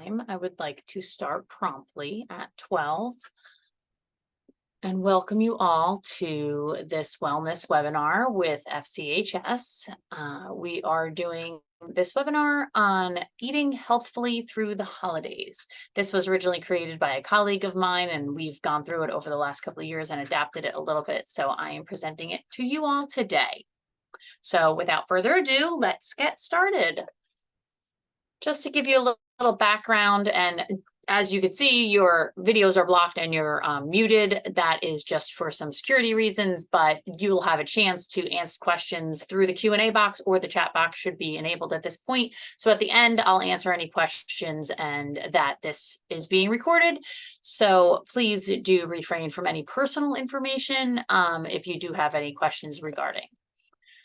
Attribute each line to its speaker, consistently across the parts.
Speaker 1: time, I would like to start promptly at 12 and welcome you all to this wellness webinar with FCHS. We are doing this webinar on eating healthfully through the holidays. This was originally created by a colleague of mine, and we've gone through it over the last couple of years and adapted it a little bit. So I am presenting it to you all today. So without further ado, let's get started. Just to give you a little background, and as you can see, your videos are blocked and you're muted. That is just for some security reasons, but you'll have a chance to ask questions through the Q&A box, or the chat box should be enabled at this point. So at the end, I'll answer any questions, and that this is being recorded. So please do refrain from any personal information if you do have any questions regarding.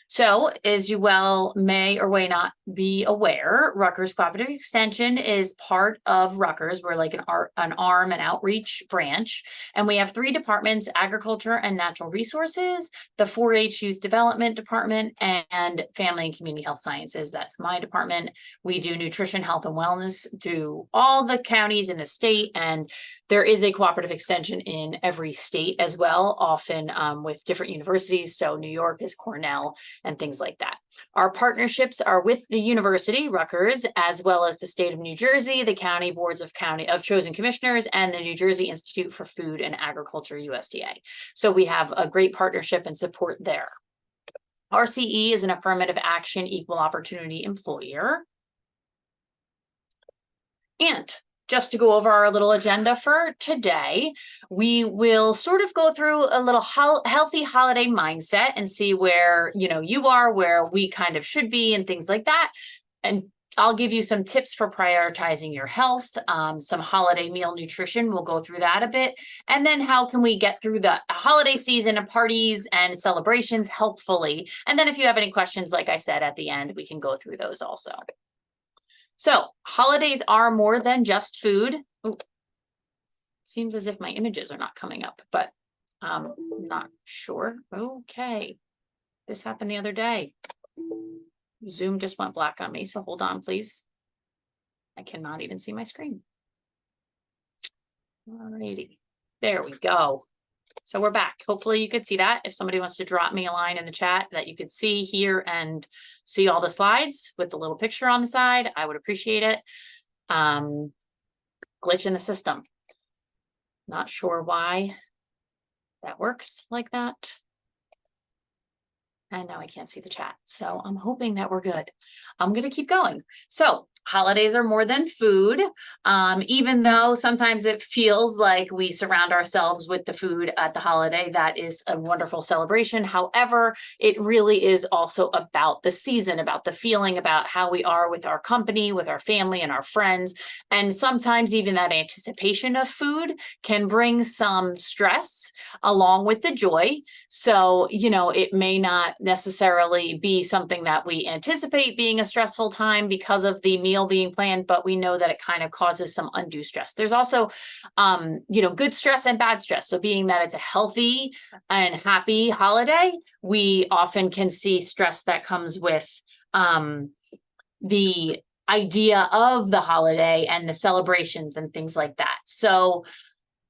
Speaker 1: So, as you well may or may not be aware, Rutgers Cooperative Extension is part of Rutgers. We're like an arm and outreach branch, and we have 3 departments: agriculture and natural resources, the 4-H youth development department, and family and community health sciences. That's my department. We do nutrition, health, and wellness through all the counties in the state, and there is a cooperative extension in every state as well, often with different universities. So New York is Cornell and things like that. Our partnerships are with the university, Rutgers, as well as the state of New Jersey, the county boards of chosen commissioners, and the New Jersey Institute for Food and Agriculture, USDA. So we have a great partnership and support there. RCE is an affirmative action equal opportunity employer. And just to go over our little agenda for today, we will sort of go through a little healthy holiday mindset and see where you are, where we kind of should be, and things like that. And I'll give you some tips for prioritizing your health, some holiday meal nutrition. We'll go through that a bit. And then how can we get through the holiday season of parties and celebrations healthfully? And then if you have any questions, like I said, at the end, we can go through those also. So holidays are more than just food. Ooh, seems as if my images are not coming up, but I'm not sure. Okay. This happened the other day. Zoom just went black on me, so hold on, please. I cannot even see my screen. All righty. There we go. So we're back. Hopefully you could see that. If somebody wants to drop me a line in the chat that you could see here and see all the slides with the little picture on the side, I would appreciate it. Glitch in the system. Not sure why that works like that. And now I can't see the chat. So I'm hoping that we're good. I'm going to keep going. So holidays are more than food, even though sometimes it feels like we surround ourselves with the food at the holiday. That is a wonderful celebration. However, it really is also about the season, about the feeling, about how we are with our company, with our family and our friends. And sometimes even that anticipation of food can bring some stress along with the joy. So, it may not necessarily be something that we anticipate being a stressful time because of the meal being planned, but we know that it kind of causes some undue stress. There's also, good stress and bad stress. So being that it's a healthy and happy holiday, we often can see stress that comes with the idea of the holiday and the celebrations and things like that. So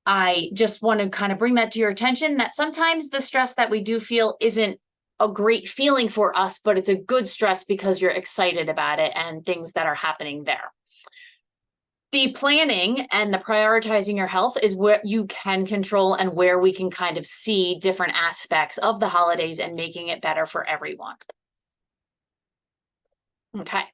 Speaker 1: I just want to kind of bring that to your attention, that sometimes the stress that we do feel isn't a great feeling for us, but it's a good stress because you're excited about it and things that are happening there. The planning and the prioritizing your health is where you can control and where we can kind of see different aspects of the holidays and making it better for everyone. Okay,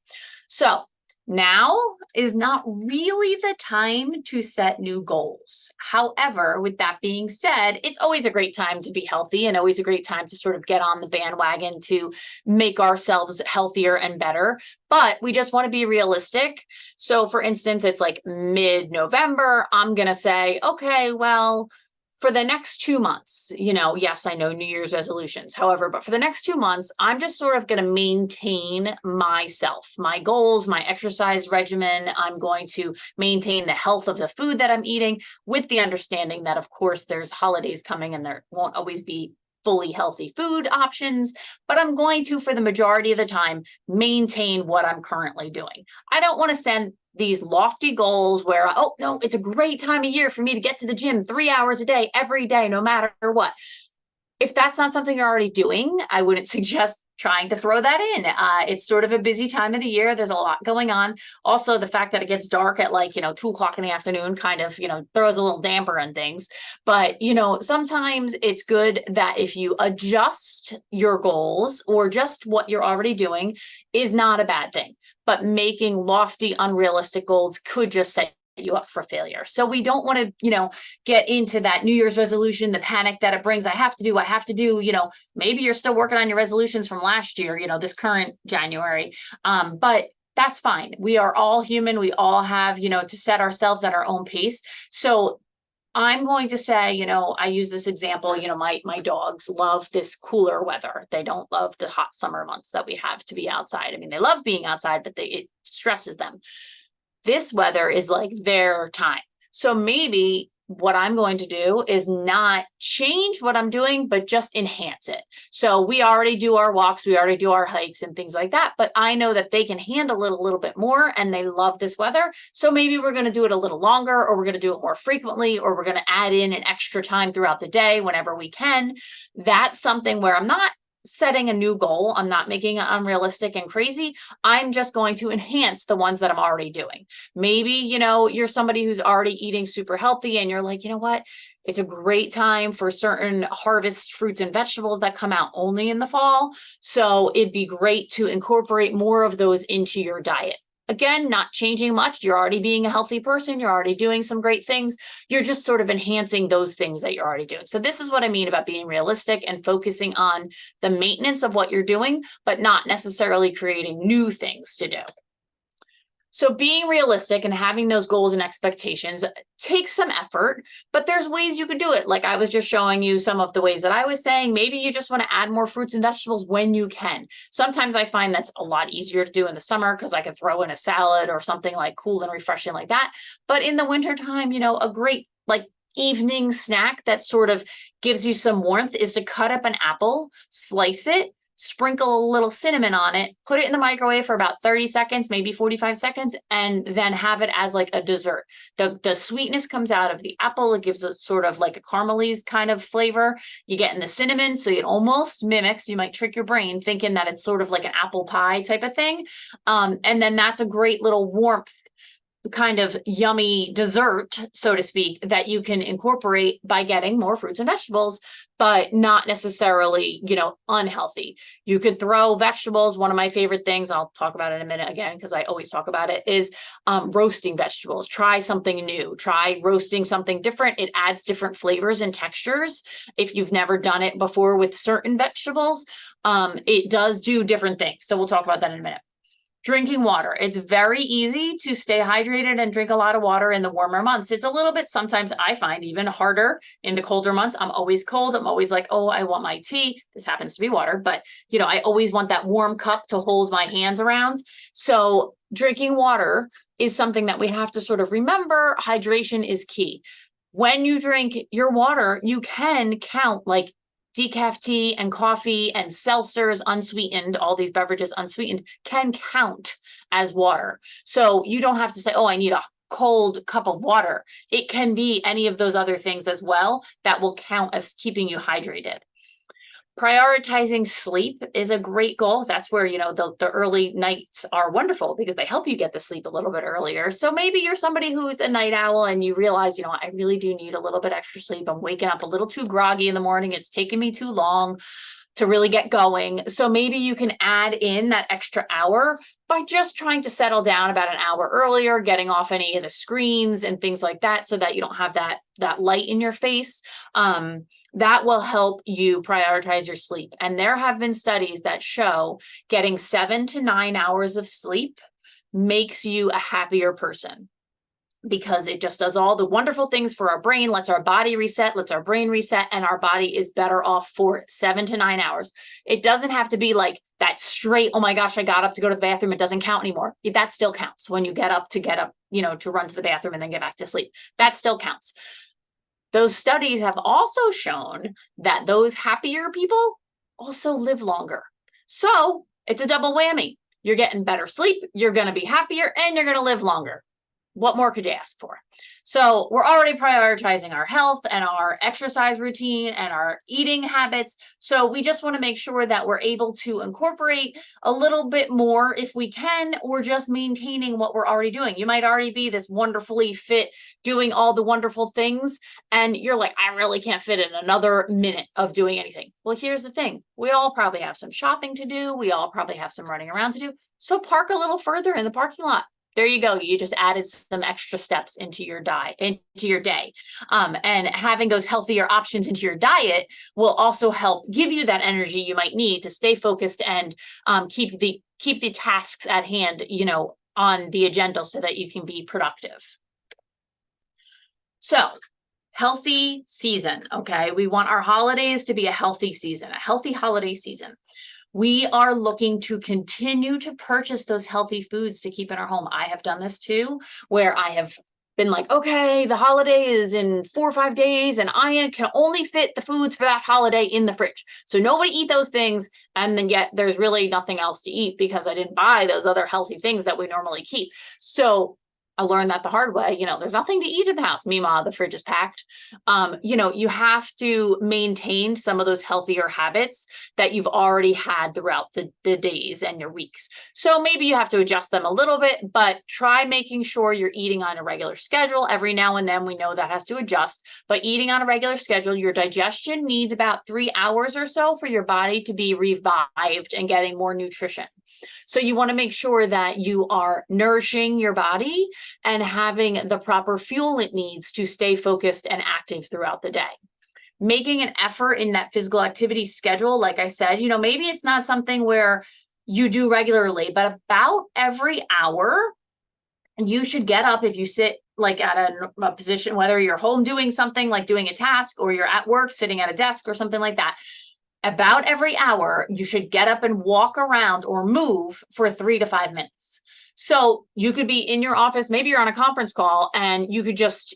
Speaker 1: so now is not really the time to set new goals. However, with that being said, it's always a great time to be healthy and always a great time to sort of get on the bandwagon to make ourselves healthier and better. But we just want to be realistic. So for instance, it's like mid-November. I'm going to say, okay, well, for the next 2 months, yes, I know New Year's resolutions. However, but for the next 2 months, I'm just sort of going to maintain myself, my goals, my exercise regimen. I'm going to maintain the health of the food that I'm eating, with the understanding that, of course, there's holidays coming and there won't always be fully healthy food options, but I'm going to, for the majority of the time, maintain what I'm currently doing. I don't want to these lofty goals where, oh no, it's a great time of year for me to get to the gym 3 hours a day, every day, no matter what. If that's not something you're already doing, I wouldn't suggest trying to throw that in. It's sort of a busy time of the year. There's a lot going on. Also, the fact that it gets dark at like, 2 o'clock in the afternoon kind of, throws a little damper on things. But, sometimes it's good that if you adjust your goals or just what you're already doing is not a bad thing. But making lofty, unrealistic goals could just set you up for failure. So we don't want to, get into that New Year's resolution, the panic that it brings. I have to do, maybe you're still working on your resolutions from last year, this current January. But that's fine. We are all human. We all have, to set ourselves at our own pace. So I'm going to say, I use this example, my dogs love this cooler weather. They don't love the hot summer months that we have to be outside. I mean, they love being outside, but it stresses them. This weather is like their time. So maybe what I'm going to do is not change what I'm doing, but just enhance it. So we already do our walks, we already do our hikes and things like that, but I know that they can handle it a little bit more and they love this weather. So maybe we're going to do it a little longer, or we're going to do it more frequently, or we're going to add in an extra time throughout the day whenever we can. That's something where I'm not setting a new goal. I'm not making it unrealistic and crazy. I'm just going to enhance the ones that I'm already doing. Maybe, you're somebody who's already eating super healthy and you're like, you know what? It's a great time for certain harvest fruits and vegetables that come out only in the fall. So it'd be great to incorporate more of those into your diet. Again, not changing much. You're already being a healthy person. You're already doing some great things. You're just sort of enhancing those things that you're already doing. So this is what I mean about being realistic and focusing on the maintenance of what you're doing, but not necessarily creating new things to do. So being realistic and having those goals and expectations takes some effort, but there's ways you can do it. Like I was just showing you some of the ways that I was saying, maybe you just want to add more fruits and vegetables when you can. Sometimes I find that's a lot easier to do in the summer because I could throw in a salad or something like cool and refreshing like that. But in the wintertime, a great like evening snack that sort of gives you some warmth is to cut up an apple, slice it, sprinkle a little cinnamon on it, put it in the microwave for about 30 seconds, maybe 45 seconds, and then have it as like a dessert. The sweetness comes out of the apple. It gives it sort of like a caramelize kind of flavor. You get in the cinnamon, so it almost mimics, you might trick your brain thinking that it's sort of like an apple pie type of thing. And then that's a great little warmth kind of yummy dessert, so to speak, that you can incorporate by getting more fruits and vegetables, but not necessarily, unhealthy. You could throw vegetables. One of my favorite things, I'll talk about it in a minute again, because I always talk about it, is roasting vegetables. Try something new. Try roasting something different. It adds different flavors and textures. If you've never done it before with certain vegetables, it does do different things. So we'll talk about that in a minute. Drinking water. It's very easy to stay hydrated and drink a lot of water in the warmer months. It's a little bit, sometimes I find, even harder in the colder months. I'm always cold. I'm always like, oh, I want my tea. This happens to be water, but I always want that warm cup to hold my hands around. So drinking water is something that we have to sort of remember. Hydration is key. When you drink your water, you can count like decaf tea and coffee and seltzers unsweetened, all these beverages unsweetened can count as water. So you don't have to say, oh, I need a cold cup of water. It can be any of those other things as well that will count as keeping you hydrated. Prioritizing sleep is a great goal. That's where, the early nights are wonderful because they help you get to sleep a little bit earlier. So maybe you're somebody who's a night owl and you realize, I really do need a little bit extra sleep. I'm waking up a little too groggy in the morning. It's taking me too long to really get going. So maybe you can add in that extra hour by just trying to settle down about an hour earlier, getting off any of the screens and things like that so that you don't have that light in your face. That will help you prioritize your sleep. And there have been studies that show getting 7 to 9 hours of sleep makes you a happier person, because it just does all the wonderful things for our brain, lets our body reset, lets our brain reset, and our body is better off for it. 7 to 9 hours. It doesn't have to be like that straight, oh my gosh, I got up to go to the bathroom. It doesn't count anymore. That still counts when you get up, to run to the bathroom and then get back to sleep. That still counts. Those studies have also shown that those happier people also live longer. So it's a double whammy. you're getting better sleep, you're going to be happier, and you're going to live longer. What more could you ask for? So we're already prioritizing our health and our exercise routine and our eating habits. So we just want to make sure that we're able to incorporate a little bit more if we can, or just maintaining what we're already doing. You might already be this wonderfully fit, doing all the wonderful things, and you're like, I really can't fit in another minute of doing anything. Well, here's the thing. We all probably have some shopping to do. We all probably have some running around to do. So park a little further in the parking lot. There you go. You just added some extra steps into your diet, into your day. And having those healthier options into your diet will also help give you that energy you might need to stay focused and keep the tasks at hand, on the agenda so that you can be productive. So, healthy season. Okay. We want our holidays to be a healthy season, a healthy holiday season. We are looking to continue to purchase those healthy foods to keep in our home. I have done this too, where I have been like, okay, the holiday is in 4 or 5 days and I can only fit the foods for that holiday in the fridge. So nobody eat those things. And then yet there's really nothing else to eat because I didn't buy those other healthy things that we normally keep. So I learned that the hard way. There's nothing to eat in the house. Meanwhile, the fridge is packed. You have to maintain some of those healthier habits that you've already had throughout the days and your weeks. So maybe you have to adjust them a little bit, but try making sure you're eating on a regular schedule. Every now and then we know that has to adjust, but eating on a regular schedule, your digestion needs about 3 hours or so for your body to be revived and getting more nutrition. So you want to make sure that you are nourishing your body and having the proper fuel it needs to stay focused and active throughout the day. Making an effort in that physical activity schedule, like I said, maybe it's not something where you do regularly, but about every hour, you should get up if you sit like at a position, whether you're home doing something like doing a task or you're at work sitting at a desk or something like that. About every hour, you should get up and walk around or move for 3 to 5 minutes. So you could be in your office, maybe you're on a conference call and you could just,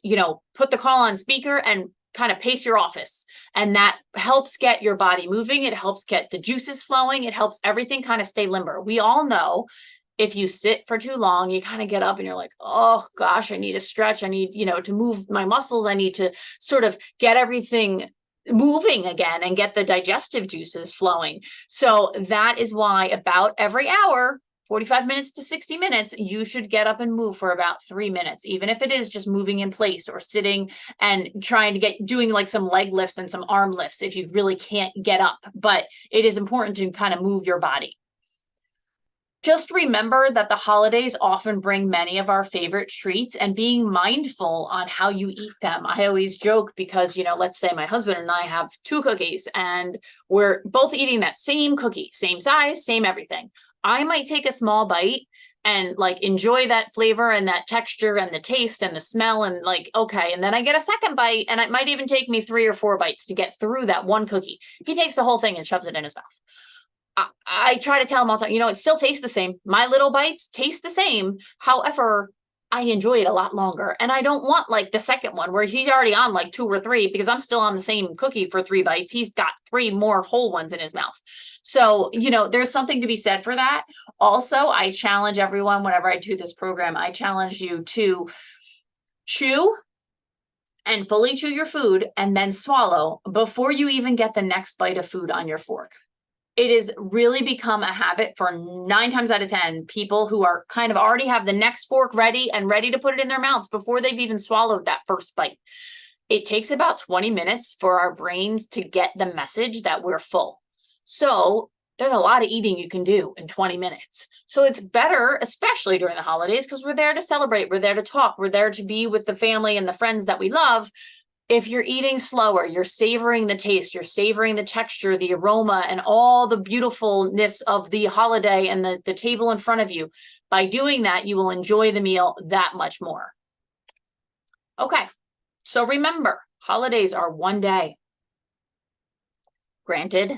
Speaker 1: put the call on speaker and kind of pace your office. And that helps get your body moving. It helps get the juices flowing. It helps everything kind of stay limber. We all know if you sit for too long, you kind of get up and you're like, oh gosh, I need a stretch. I need, to move my muscles. I need to sort of get everything moving again and get the digestive juices flowing. So that is why about every hour, 45 minutes to 60 minutes, you should get up and move for about 3 minutes, even if it is just moving in place or sitting and trying to doing like some leg lifts and some arm lifts if you really can't get up. But it is important to kind of move your body. Just remember that the holidays often bring many of our favorite treats, and being mindful on how you eat them. I always joke because, let's say my husband and I have 2 cookies and we're both eating that same cookie, same size, same everything. I might take a small bite and like enjoy that flavor and that texture and the taste and the smell and like, okay. And then I get a second bite and it might even take me 3 or 4 bites to get through that one cookie. He takes the whole thing and shoves it in his mouth. I try to tell him all the time, it still tastes the same. My little bites taste the same. However, I enjoy it a lot longer. And I don't want like the second one where he's already on like 2 or 3 because I'm still on the same cookie for 3 bites. He's got 3 more whole ones in his mouth. So, there's something to be said for that. Also, I challenge everyone whenever I do this program, I challenge you to chew and fully chew your food and then swallow before you even get the next bite of food on your fork. It has really become a habit for 9 times out of 10 people who are kind of already have the next fork ready and ready to put it in their mouths before they've even swallowed that first bite. It takes about 20 minutes for our brains to get the message that we're full. So there's a lot of eating you can do in 20 minutes. So it's better, especially during the holidays, because we're there to celebrate, we're there to talk, we're there to be with the family and the friends that we love. If you're eating slower, you're savoring the taste, you're savoring the texture, the aroma, and all the beautifulness of the holiday and the table in front of you. By doing that, you will enjoy the meal that much more. Okay, so remember, holidays are one day. Granted,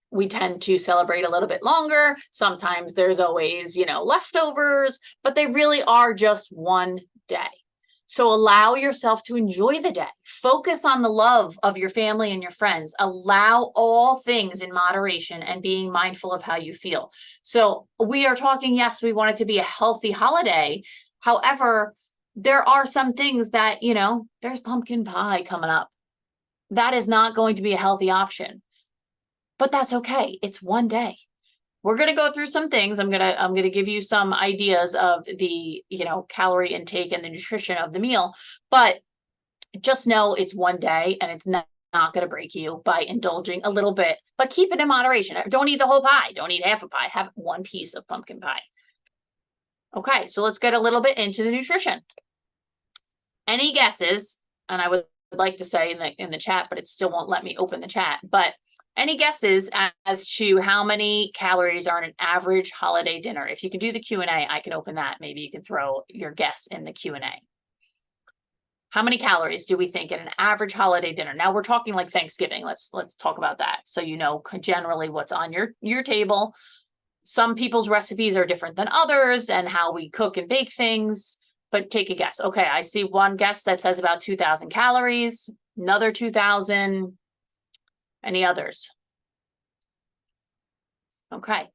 Speaker 1: we tend to celebrate a little bit longer. Sometimes there's always, leftovers, but they really are just one day. So allow yourself to enjoy the day. Focus on the love of your family and your friends. Allow all things in moderation and being mindful of how you feel. So we are talking, yes, we want it to be a healthy holiday. However, there are some things that, there's pumpkin pie coming up. That is not going to be a healthy option, but that's okay. It's one day. We're going to go through some things. I'm going to give you some ideas of the, calorie intake and the nutrition of the meal, but just know it's one day and it's not going to break you by indulging a little bit, but keep it in moderation. Don't eat the whole pie. Don't eat half a pie. Have one piece of pumpkin pie. Okay, so let's get a little bit into the nutrition. Any guesses? And I would like to say in the chat, but it still won't let me open the chat, but any guesses as to how many calories are in an average holiday dinner? If you can do the Q&A, I can open that. Maybe you can throw your guess in the Q&A. How many calories do we think in an average holiday dinner? Now we're talking like Thanksgiving. Let's talk about that. So you know generally what's on your table. Some people's recipes are different than others and how we cook and bake things, but take a guess. Okay, I see one guess that says about 2,000 calories, another 2,000. Any others? Okay.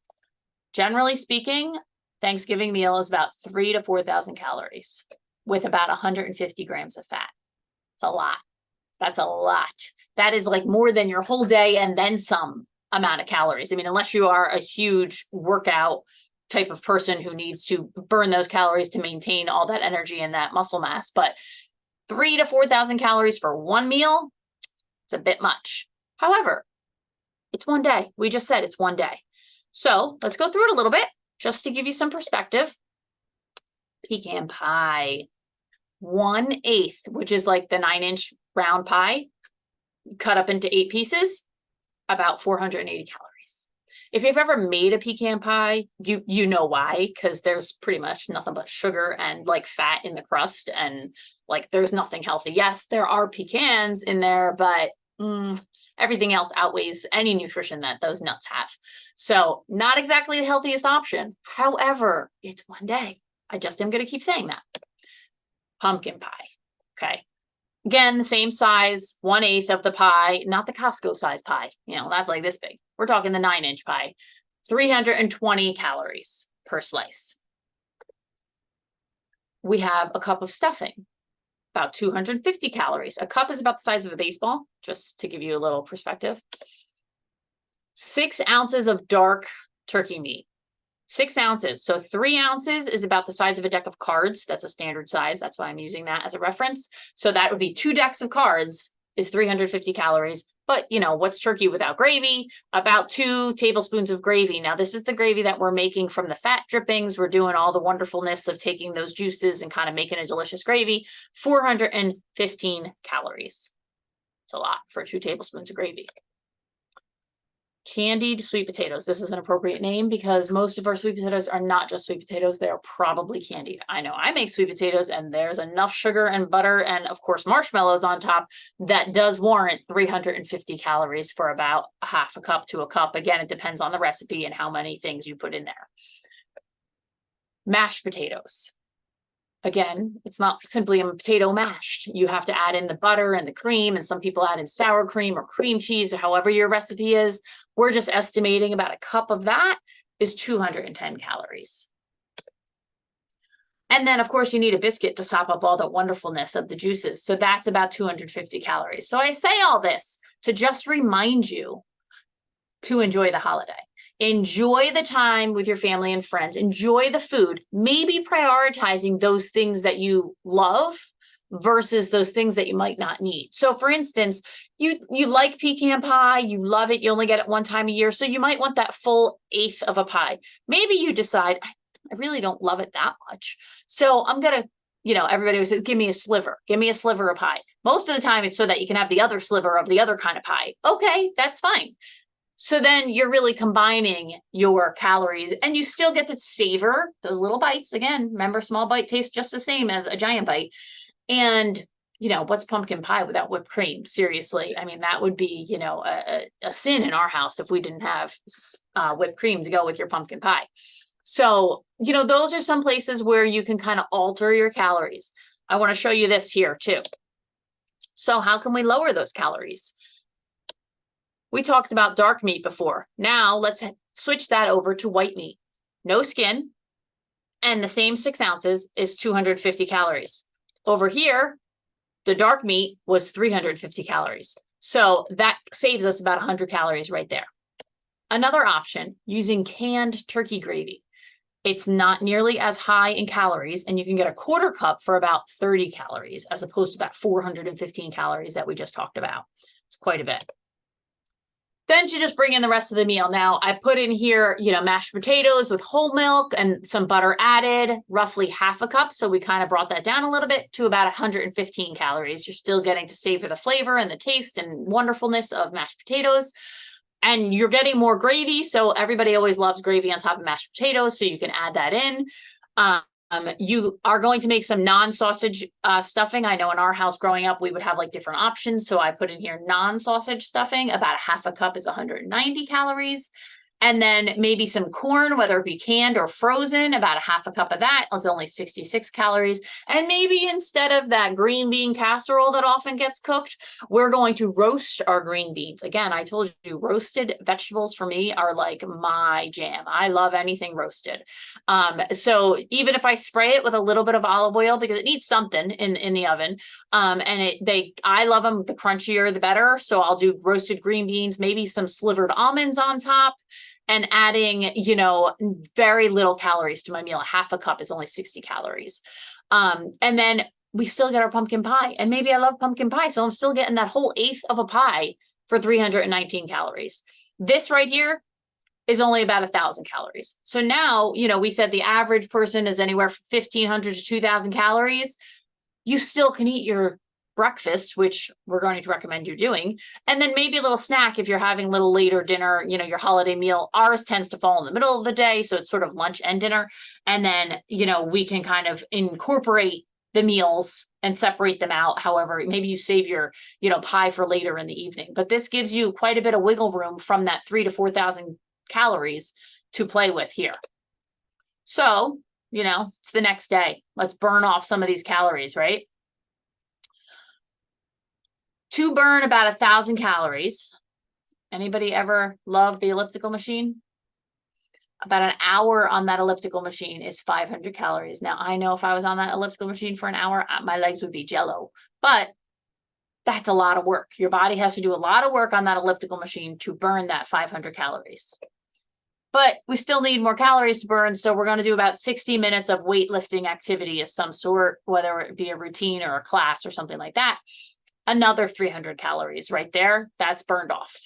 Speaker 1: Generally speaking, Thanksgiving meal is about 3,000 to 4,000 calories with about 150 grams of fat. It's a lot. That's a lot. That is like more than your whole day and then some amount of calories. I mean, unless you are a huge workout type of person who needs to burn those calories to maintain all that energy and that muscle mass, but 3,000 to 4,000 calories for one meal, it's a bit much. However, it's one day. We just said it's one day. So let's go through it a little bit just to give you some perspective. Pecan pie, 1/8, which is like the 9-inch round pie, cut up into 8 pieces, about 480 calories. If you've ever made a pecan pie, you know why, because there's pretty much nothing but sugar and like fat in the crust, and like there's nothing healthy. Yes, there are pecans in there, but everything else outweighs any nutrition that those nuts have. So not exactly the healthiest option. However, it's one day. I just am going to keep saying that. Pumpkin pie. Okay. Again, the same size, 1/8 of the pie, not the Costco size pie. That's like this big. We're talking the 9-inch pie. 320 calories per slice. We have a cup of stuffing, about 250 calories. A cup is about the size of a baseball, just to give you a little perspective. 6 ounces of dark turkey meat. 6 ounces. So 3 ounces is about the size of a deck of cards. That's a standard size. That's why I'm using that as a reference. So that would be 2 decks of cards is 350 calories. But what's turkey without gravy? About 2 tablespoons of gravy. Now this is the gravy that we're making from the fat drippings. We're doing all the wonderfulness of taking those juices and kind of making a delicious gravy. 415 calories. It's a lot for 2 tablespoons of gravy. Candied sweet potatoes. This is an appropriate name because most of our sweet potatoes are not just sweet potatoes. They're probably candied. I know I make sweet potatoes and there's enough sugar and butter and of course marshmallows on top that does warrant 350 calories for about a half a cup to a cup. Again, it depends on the recipe and how many things you put in there. Mashed potatoes. Again, it's not simply a potato mashed. You have to add in the butter and the cream, and some people add in sour cream or cream cheese or however your recipe is. We're just estimating about a cup of that is 210 calories. And then, of course, you need a biscuit to sop up all the wonderfulness of the juices. So that's about 250 calories. So I say all this to just remind you to enjoy the holiday. Enjoy the time with your family and friends. Enjoy the food. Maybe prioritizing those things that you love versus those things that you might not need. So for instance, you like pecan pie, you love it, you only get it one time a year. So you might want that full 1/8 of a pie. Maybe you decide, I really don't love it that much. So I'm going to, everybody says, give me a sliver of pie. Most of the time it's so that you can have the other sliver of the other kind of pie. Okay, that's fine. So then you're really combining your calories and you still get to savor those little bites. Again, remember, small bite tastes just the same as a giant bite. And, what's pumpkin pie without whipped cream? Seriously. I mean, that would be, a sin in our house if we didn't have whipped cream to go with your pumpkin pie. So, those are some places where you can kind of alter your calories. I want to show you this here too. So how can we lower those calories? We talked about dark meat before. Now let's switch that over to white meat. No skin, and the same 6 ounces is 250 calories. Over here, the dark meat was 350 calories. So that saves us about 100 calories right there. Another option, using canned turkey gravy. It's not nearly as high in calories, and you can get a 1/4 cup for about 30 calories, as opposed to that 415 calories that we just talked about. It's quite a bit. Then to just bring in the rest of the meal. Now I put in here, mashed potatoes with whole milk and some butter added, roughly 1/2 cup. So we kind of brought that down a little bit to about 115 calories. You're still getting to savor the flavor and the taste and wonderfulness of mashed potatoes. And you're getting more gravy. So everybody always loves gravy on top of mashed potatoes. So you can add that in. You are going to make some non-sausage stuffing. I know in our house growing up, we would have like different options. So I put in here non-sausage stuffing. About 1/2 cup is 190 calories. And then maybe some corn, whether it be canned or frozen, about 1/2 cup of that is only 66 calories. And maybe instead of that green bean casserole that often gets cooked, we're going to roast our green beans. Again, I told you roasted vegetables for me are like my jam. I love anything roasted. So even if I spray it with a little bit of olive oil, because it needs something in the oven, I love them, the crunchier, the better. So I'll do roasted green beans, maybe some slivered almonds on top, and adding, very little calories to my meal. 1/2 cup is only 60 calories. And then we still get our pumpkin pie. And maybe I love pumpkin pie, so I'm still getting that whole 1/8 of a pie for 319 calories. This right here is only about 1,000 calories. So now, we said the average person is anywhere from 1,500 to 2,000 calories. You still can eat your breakfast, which we're going to recommend you doing, and then maybe a little snack if you're having a little later dinner, your holiday meal. Ours tends to fall in the middle of the day, so it's sort of lunch and dinner. And then, we can kind of incorporate the meals and separate them out. However, maybe you save your, pie for later in the evening, but this gives you quite a bit of wiggle room from that 3,000 to 4,000 calories to play with here. So, it's the next day. Let's burn off some of these calories, right? To burn about 1,000 calories. Anybody ever love the elliptical machine? About an hour on that elliptical machine is 500 calories. Now, I know if I was on that elliptical machine for an hour, my legs would be jello, but that's a lot of work. Your body has to do a lot of work on that elliptical machine to burn that 500 calories. But we still need more calories to burn. So we're going to do about 60 minutes of weightlifting activity of some sort, whether it be a routine or a class or something like that. Another 300 calories right there. That's burned off.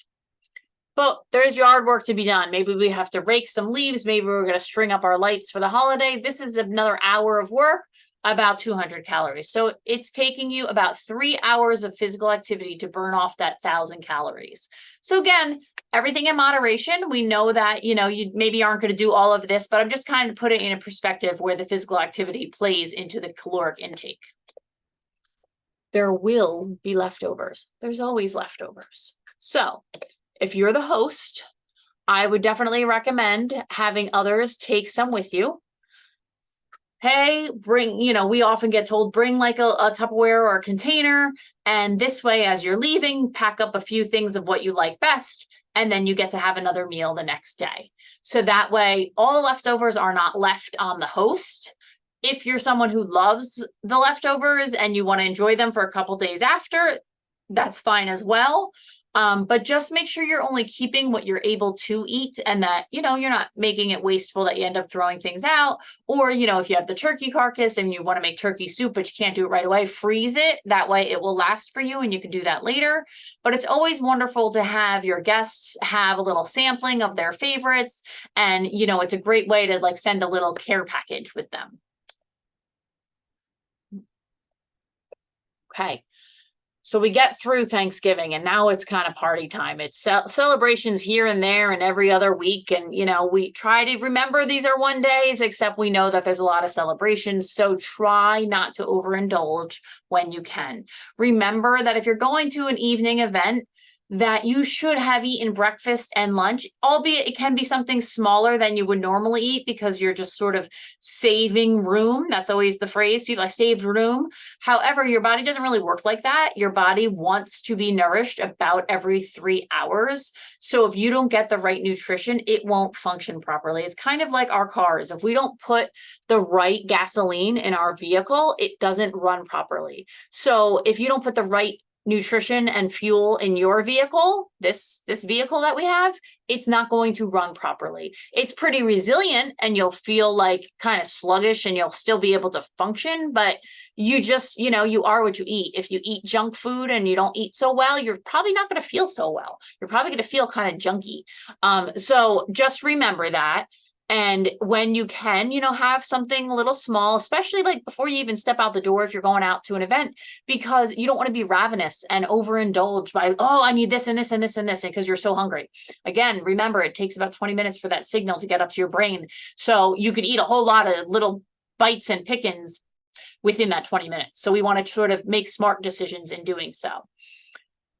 Speaker 1: But there's yard work to be done. Maybe we have to rake some leaves. Maybe we're going to string up our lights for the holiday. This is another hour of work, about 200 calories. So it's taking you about 3 hours of physical activity to burn off that 1,000 calories. So again, everything in moderation. We know that, you maybe aren't going to do all of this, but I'm just kind of put it in a perspective where the physical activity plays into the caloric intake. There will be leftovers. There's always leftovers. So if you're the host, I would definitely recommend having others take some with you. Hey, bring, we often get told, bring like a Tupperware or a container. And this way, as you're leaving, pack up a few things of what you like best. And then you get to have another meal the next day. So that way, all the leftovers are not left on the host. If you're someone who loves the leftovers and you want to enjoy them for a couple days after, that's fine as well. But just make sure you're only keeping what you're able to eat, and that, you're not making it wasteful that you end up throwing things out. Or, if you have the turkey carcass and you want to make turkey soup, but you can't do it right away, freeze it. That way it will last for you and you can do that later. But it's always wonderful to have your guests have a little sampling of their favorites. And, it's a great way to like send a little care package with them. Okay. So we get through Thanksgiving and now it's kind of party time. It's celebrations here and there and every other week. And, we try to remember these are one days, except we know that there's a lot of celebrations. So try not to overindulge when you can. Remember that if you're going to an evening event, that you should have eaten breakfast and lunch, albeit it can be something smaller than you would normally eat because you're just sort of saving room. That's always the phrase, people, I saved room. However, your body doesn't really work like that. Your body wants to be nourished about every 3 hours. So if you don't get the right nutrition, it won't function properly. It's kind of like our cars. If we don't put the right gasoline in our vehicle, it doesn't run properly. So if you don't put the right nutrition and fuel in your vehicle, this vehicle that we have, it's not going to run properly. It's pretty resilient and you'll feel like kind of sluggish and you'll still be able to function, but you just, you are what you eat. If you eat junk food and you don't eat so well, you're probably not going to feel so well. You're probably going to feel kind of junky. So just remember that. And when you can, have something a little small, especially like before you even step out the door, if you're going out to an event, because you don't want to be ravenous and overindulge by, oh, I need this and this and this and this, because you're so hungry. Again, remember, it takes about 20 minutes for that signal to get up to your brain. So you could eat a whole lot of little bites and pickings within that 20 minutes. So we want to sort of make smart decisions in doing so.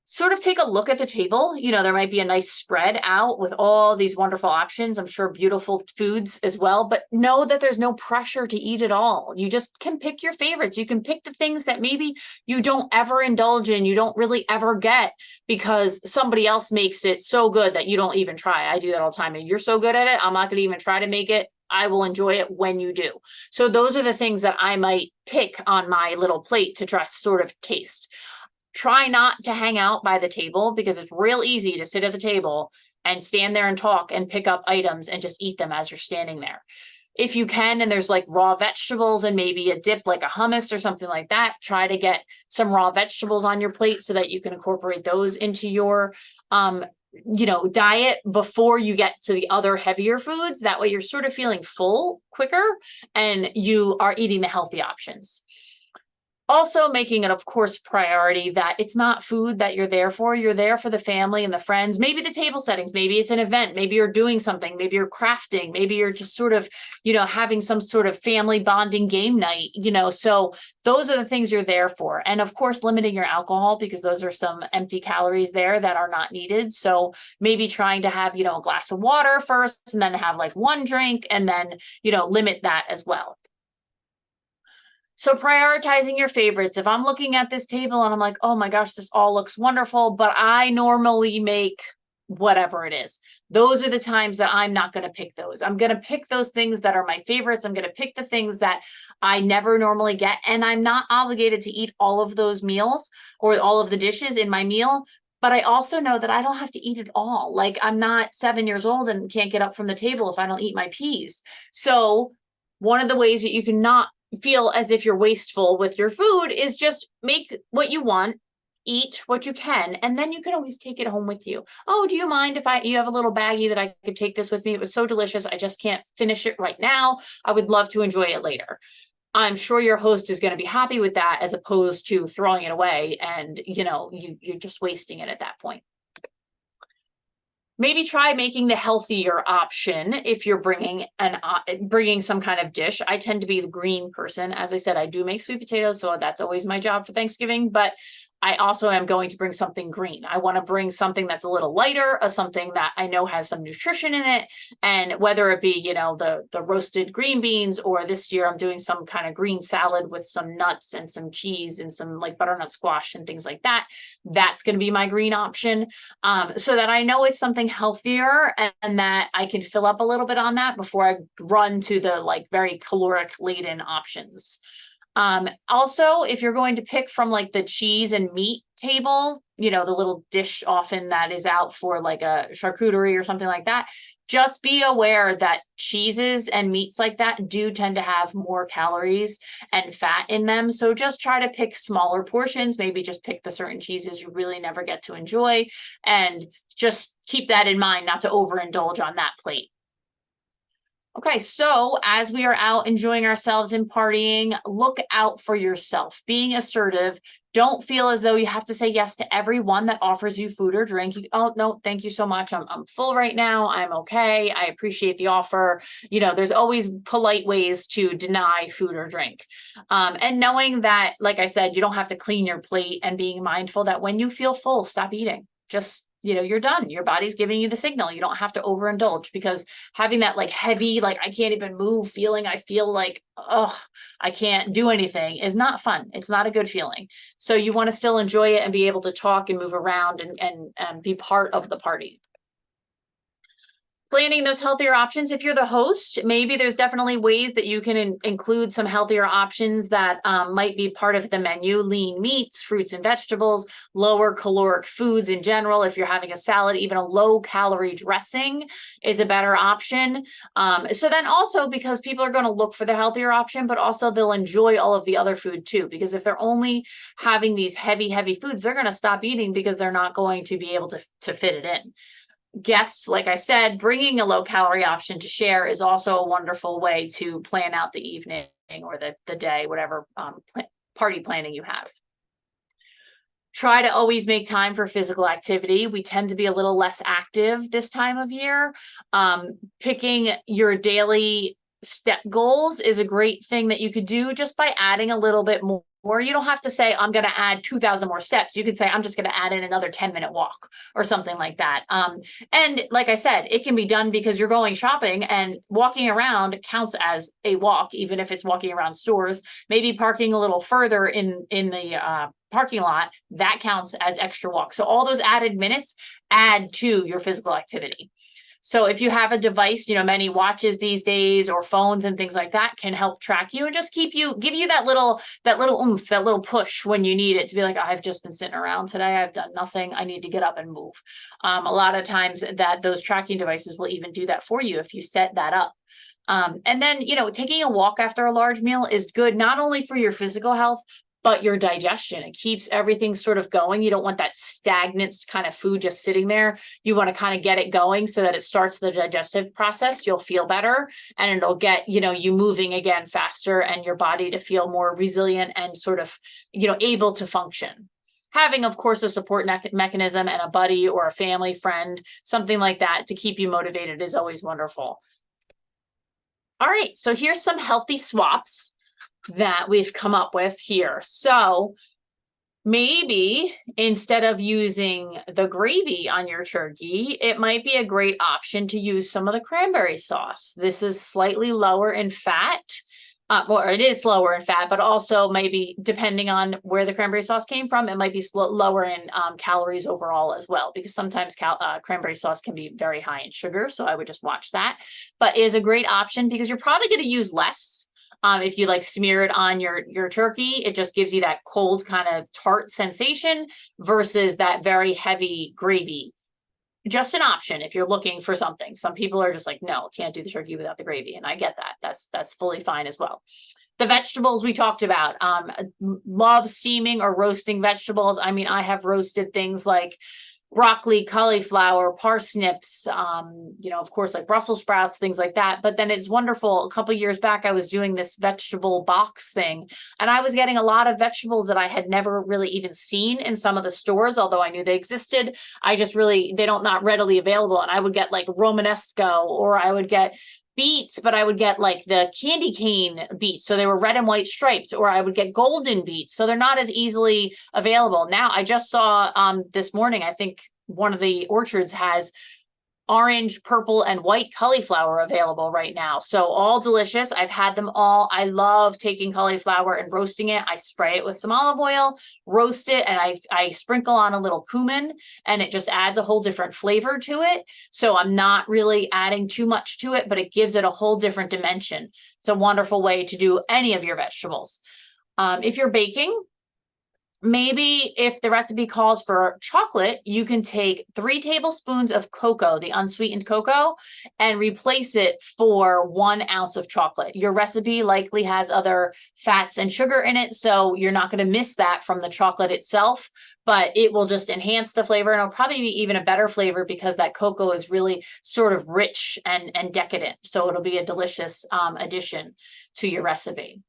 Speaker 1: Sort of take a look at the table. There might be a nice spread out with all these wonderful options. I'm sure beautiful foods as well, but know that there's no pressure to eat it all. You just can pick your favorites. You can pick the things that maybe you don't ever indulge in, you don't really ever get because somebody else makes it so good that you don't even try. I do that all the time. And you're so good at it, I'm not going to even try to make it. I will enjoy it when you do. So those are the things that I might pick on my little plate to try sort of taste. Try not to hang out by the table because it's real easy to sit at the table and stand there and talk and pick up items and just eat them as you're standing there. If you can, and there's like raw vegetables and maybe a dip like a hummus or something like that, try to get some raw vegetables on your plate so that you can incorporate those into your diet before you get to the other heavier foods. That way you're sort of feeling full quicker and you are eating the healthy options. Also making it, of course, priority that it's not food that you're there for. You're there for the family and the friends, maybe the table settings, maybe it's an event, maybe you're doing something, maybe you're crafting, maybe you're just sort of, having some sort of family bonding game night, so those are the things you're there for. And of course, limiting your alcohol because those are some empty calories there that are not needed. So maybe trying to have, a glass of water first and then have like one drink and then, limit that as well. So prioritizing your favorites. If I'm looking at this table and I'm like, oh my gosh, this all looks wonderful, but I normally make whatever it is. Those are the times that I'm not going to pick those. I'm going to pick those things that are my favorites. I'm going to pick the things that I never normally get. And I'm not obligated to eat all of those meals or all of the dishes in my meal. But I also know that I don't have to eat it all. Like I'm not 7 years old and can't get up from the table if I don't eat my peas. So one of the ways that you can not feel as if you're wasteful with your food is just make what you want, eat what you can, and then you can always take it home with you. Oh, do you mind if you have a little baggie that I could take this with me? It was so delicious. I just can't finish it right now. I would love to enjoy it later. I'm sure your host is going to be happy with that as opposed to throwing it away and, you're just wasting it at that point. Maybe try making the healthier option if you're bringing some kind of dish. I tend to be the green person. As I said, I do make sweet potatoes, so that's always my job for Thanksgiving, but I also am going to bring something green. I want to bring something that's a little lighter, something that I know has some nutrition in it. And whether it be, the roasted green beans, or this year I'm doing some kind of green salad with some nuts and some cheese and some like butternut squash and things like that. That's going to be my green option. So that I know it's something healthier and that I can fill up a little bit on that before I run to the like very caloric laden options. Also, if you're going to pick from like the cheese and meat table, the little dish often that is out for like a charcuterie or something like that, just be aware that cheeses and meats like that do tend to have more calories and fat in them. So just try to pick smaller portions, maybe just pick the certain cheeses you really never get to enjoy, and just keep that in mind, not to overindulge on that plate. Okay, so as we are out enjoying ourselves and partying, look out for yourself. Being assertive, don't feel as though you have to say yes to everyone that offers you food or drink. Oh, no, thank you so much. I'm full right now. I'm okay. I appreciate the offer. There's always polite ways to deny food or drink. And knowing that, like I said, you don't have to clean your plate, and being mindful that when you feel full, stop eating. just, you're done. Your body's giving you the signal. You don't have to overindulge, because having that like heavy, like I can't even move feeling, I feel like, oh, I can't do anything, is not fun. It's not a good feeling. So you want to still enjoy it and be able to talk and move around and be part of the party. Planning those healthier options. If you're the host, maybe there's definitely ways that you can include some healthier options that might be part of the menu. Lean meats, fruits and vegetables, lower caloric foods in general. If you're having a salad, even a low calorie dressing is a better option. So then also, because people are going to look for the healthier option, but also they'll enjoy all of the other food too, because if they're only having these heavy foods, they're going to stop eating because they're not going to be able to fit it in. Guests, like I said, bringing a low calorie option to share is also a wonderful way to plan out the evening or the day, whatever party planning you have. Try to always make time for physical activity. We tend to be a little less active this time of year. Picking your daily step goals is a great thing that you could do just by adding a little bit more. Or you don't have to say, I'm going to add 2,000 more steps. You could say, I'm just going to add in another 10-minute walk or something like that. And like I said, it can be done because you're going shopping, and walking around counts as a walk, even if it's walking around stores. Maybe parking a little further in the parking lot, that counts as extra walk. So all those added minutes add to your physical activity. So if you have a device, many watches these days or phones and things like that can help track you and just give you that little oomph, that little push when you need it to be like, I've just been sitting around today. I've done nothing. I need to get up and move. A lot of times that those tracking devices will even do that for you if you set that up. And then, taking a walk after a large meal is good, not only for your physical health, but your digestion. It keeps everything sort of going. You don't want that stagnant kind of food just sitting there. You want to kind of get it going so that it starts the digestive process. You'll feel better, and it'll get, you moving again faster, and your body to feel more resilient and sort of, able to function. Having, of course, a support mechanism and a buddy or a family friend, something like that to keep you motivated is always wonderful. All right, so here's some healthy swaps that we've come up with here. So maybe instead of using the gravy on your turkey, it might be a great option to use some of the cranberry sauce. This is slightly lower in fat. Or it is lower in fat, but also maybe depending on where the cranberry sauce came from, it might be lower in calories overall as well, because sometimes cranberry sauce can be very high in sugar. So I would just watch that, but it is a great option because you're probably going to use less. If you like smear it on your turkey, it just gives you that cold kind of tart sensation versus that very heavy gravy. Just an option if you're looking for something. Some people are just like, no, can't do the turkey without the gravy. And I get that. That's fully fine as well. The vegetables we talked about, love steaming or roasting vegetables. I mean, I have roasted things like broccoli, cauliflower, parsnips, of course, like Brussels sprouts, things like that. But then it's wonderful. A couple of years back, I was doing this vegetable box thing, and I was getting a lot of vegetables that I had never really even seen in some of the stores, although I knew they existed. They don't not readily available. And I would get like Romanesco, or I would get beets, but I would get like the candy cane beets. So they were red and white stripes, or I would get golden beets. So they're not as easily available. Now I just saw this morning, I think one of the orchards has orange, purple, and white cauliflower available right now. So all delicious. I've had them all. I love taking cauliflower and roasting it. I spray it with some olive oil, roast it, and I sprinkle on a little cumin, and it just adds a whole different flavor to it. So I'm not really adding too much to it, but it gives it a whole different dimension. It's a wonderful way to do any of your vegetables. If you're baking, maybe if the recipe calls for chocolate, you can take 3 tablespoons of cocoa, the unsweetened cocoa, and replace it for 1 ounce of chocolate. Your recipe likely has other fats and sugar in it, so you're not going to miss that from the chocolate itself, but it will just enhance the flavor, and it'll probably be even a better flavor because that cocoa is really sort of rich and decadent. So it'll be a delicious addition to your recipe.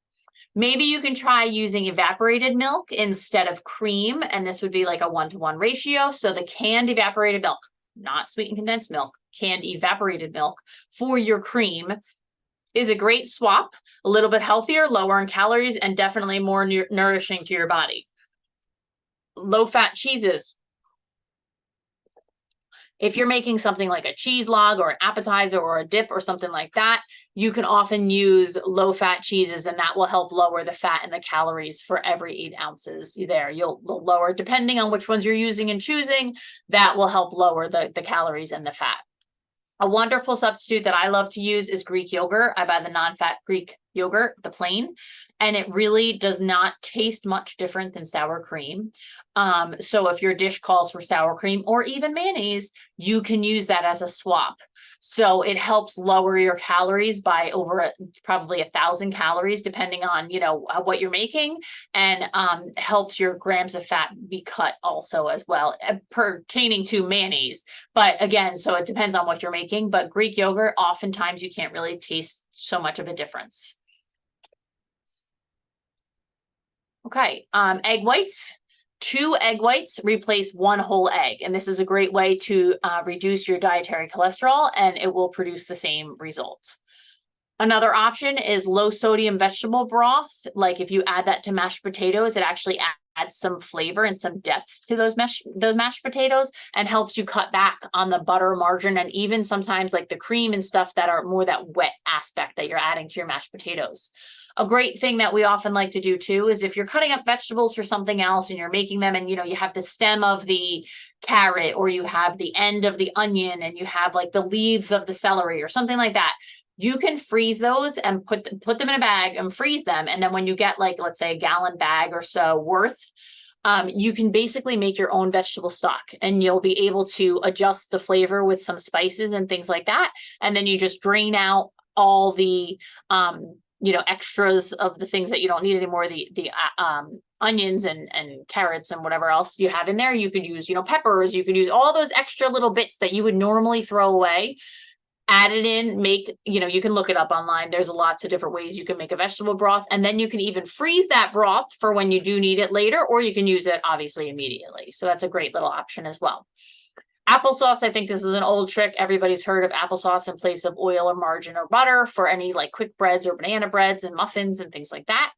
Speaker 1: Maybe you can try using evaporated milk instead of cream, and this would be like a 1-to-1 ratio. So the canned evaporated milk, not sweetened condensed milk, canned evaporated milk for your cream is a great swap, a little bit healthier, lower in calories, and definitely more nourishing to your body. Low-fat cheeses. If you're making something like a cheese log or an appetizer or a dip or something like that, you can often use low-fat cheeses, and that will help lower the fat and the calories for every 8 ounces there. You'll lower, depending on which ones you're using and choosing, that will help lower the calories and the fat. A wonderful substitute that I love to use is Greek yogurt. I buy the non-fat Greek yogurt, the plain, and it really does not taste much different than sour cream. So if your dish calls for sour cream or even mayonnaise, you can use that as a swap. So it helps lower your calories by over probably 1,000 calories, depending on, what you're making, and helps your grams of fat be cut also as well, pertaining to mayonnaise. But again, so it depends on what you're making, but Greek yogurt, oftentimes you can't really taste so much of a difference. Okay, egg whites. 2 egg whites replace 1 whole egg, and this is a great way to reduce your dietary cholesterol, and it will produce the same result. Another option is low sodium vegetable broth. Like if you add that to mashed potatoes, it actually adds some flavor and some depth to those mashed potatoes, and helps you cut back on the butter, margarine, and even sometimes like the cream and stuff that are more that wet aspect that you're adding to your mashed potatoes. A great thing that we often like to do too is if you're cutting up vegetables for something else and you're making them, and you have the stem of the carrot, or you have the end of the onion, and you have like the leaves of the celery or something like that, you can freeze those and put them in a bag and freeze them. And then when you get like, let's say, a gallon bag or so worth, you can basically make your own vegetable stock, and you'll be able to adjust the flavor with some spices and things like that. And then you just drain out all the extras of the things that you don't need anymore, the onions and carrots and whatever else you have in there. You could use, peppers, you could use all those extra little bits that you would normally throw away. Add it in, you can look it up online. There's lots of different ways you can make a vegetable broth, and then you can even freeze that broth for when you do need it later, or you can use it obviously immediately. So that's a great little option as well. Applesauce, I think this is an old trick. Everybody's heard of applesauce in place of oil or margarine or butter for any like quick breads or banana breads and muffins and things like that.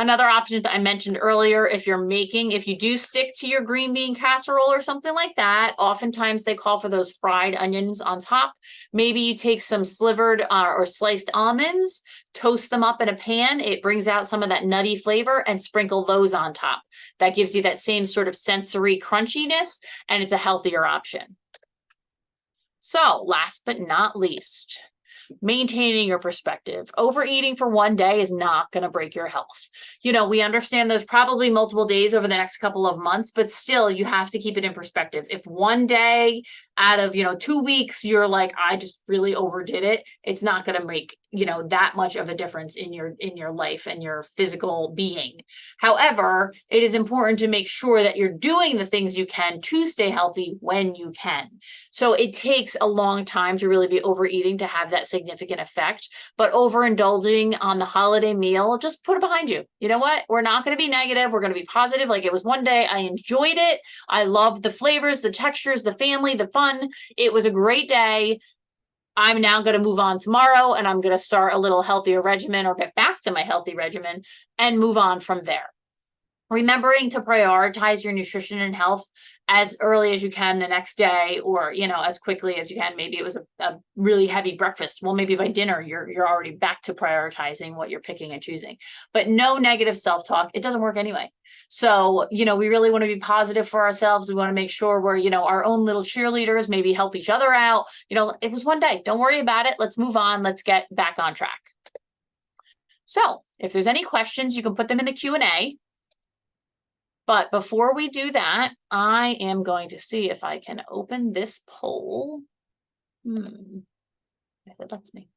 Speaker 1: Another option that I mentioned earlier, if you do stick to your green bean casserole or something like that, oftentimes they call for those fried onions on top. Maybe you take some slivered or sliced almonds, toast them up in a pan. It brings out some of that nutty flavor, and sprinkle those on top. That gives you that same sort of sensory crunchiness, and it's a healthier option. So last but not least, maintaining your perspective. Overeating for one day is not going to break your health. We understand there's probably multiple days over the next couple of months, but still you have to keep it in perspective. If one day out of, 2 weeks, you're like, I just really overdid it, it's not going to make, that much of a difference in your life and your physical being. However, it is important to make sure that you're doing the things you can to stay healthy when you can. So it takes a long time to really be overeating to have that significant effect, but overindulging on the holiday meal, just put it behind you. You know what? We're not going to be negative. We're going to be positive. Like, it was one day. I enjoyed it. I loved the flavors, the textures, the family, the fun. It was a great day. I'm now going to move on tomorrow, and I'm going to start a little healthier regimen, or get back to my healthy regimen and move on from there. Remembering to prioritize your nutrition and health as early as you can the next day, or, as quickly as you can. Maybe it was a really heavy breakfast. Well, maybe by dinner, you're already back to prioritizing what you're picking and choosing. But no negative self-talk. It doesn't work anyway. So, we really want to be positive for ourselves. We want to make sure we're, our own little cheerleaders, maybe help each other out. It was one day. Don't worry about it. Let's move on. Let's get back on track. So if there's any questions, you can put them in the Q&A. But before we do that, I am going to see if I can open this poll. If it lets me.